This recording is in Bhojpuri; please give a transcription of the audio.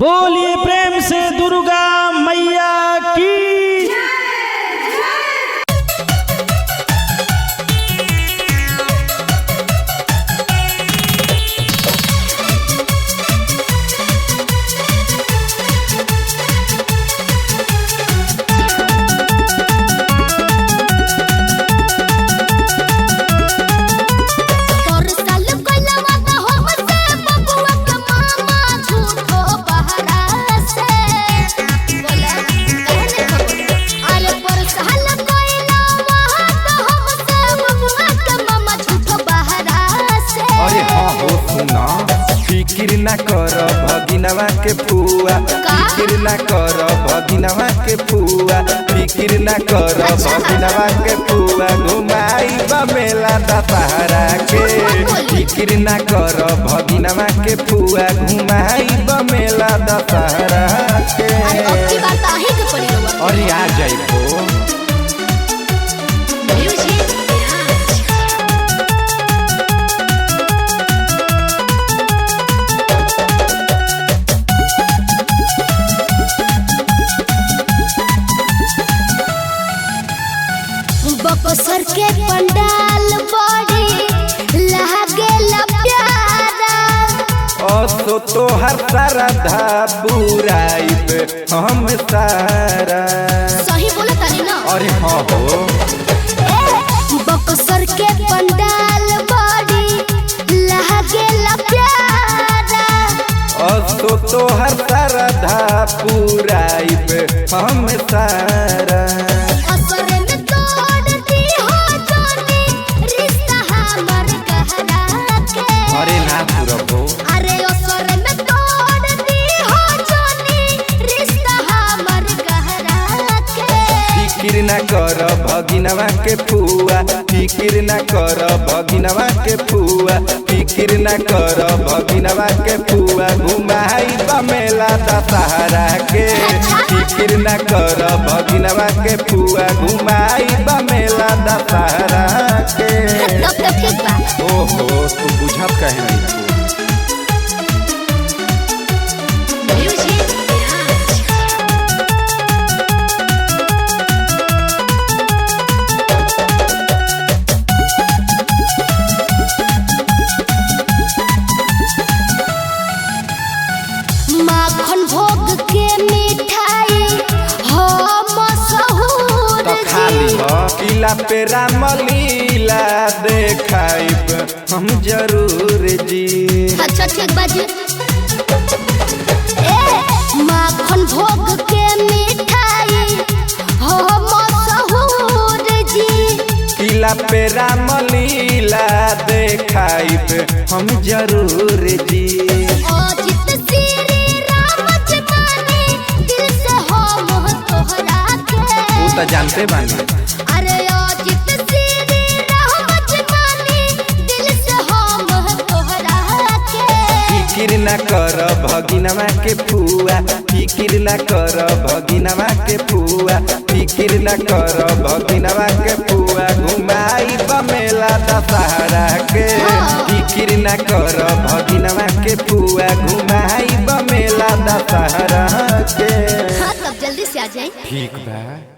बोलिए प्रेम से दुर्गा मैया की। फिकिर ना कर भगिनवा के फुआ, फिकिर ना कर भगिनवा के फुआ, फिकिर ना कर भगिनवा के फुआ, घुमाई मेला दशहरा के। फिकिर ना कर भगिनवा के फुआ, घुमाई मेला दशहरा के। और आ जाइबो बक्सर के पंडाल बड़ी लागेला प्यारा। तो तोहर श्रद्धा बुराइब हम सारा। सही बोला तानी ना। अरे हाँ हो बक्सर के पंडाल बड़ी लागेला प्यारा। तो तोहर श्रद्धा बुराइब हम सारा। अरे ना पुरबो, अरे असर में तोड़ दी हो जानी रिश्ता हमर गहरा के। फिकिर ना कर भगिनवा के फुआ, फिकिर ना कर भगिनवा के फुआ, फिकिर ना कर भगिनवा के फुआ, घुमाई मेला दशहरा के। फिकिर ना कर भगिनवा के फुआ, घुमाई मेला दशहरा के। तब तो ठीक बा। ओहो तू बुझब कहे नहीं तू। माखन भोग के मिठाई हो मशहूर तो खाली किला पे रामलीला देखाइब हम जरूर जी। अच्छा ठीक बाजी। माखन भोग के मिठाई हो मशहूर जी। किला पे रामलीला देखाइब हम जरूर जी। तो जानते बानी। अरे अजित श्री रहमत मानी दिल से हम तोहरा के। फिकिर ना कर भगिनवा के फुआ, फिकिर ना कर भगिनवा के फुआ, फिकिर ना कर भगिनवा के फुआ, घुमाई मेला दशहरा के। फिकिर ना कर भगिनवा के फुआ, घुमाई मेला दशहरा के। हाँ तब जल्दी से आ जाए। ठीक बा।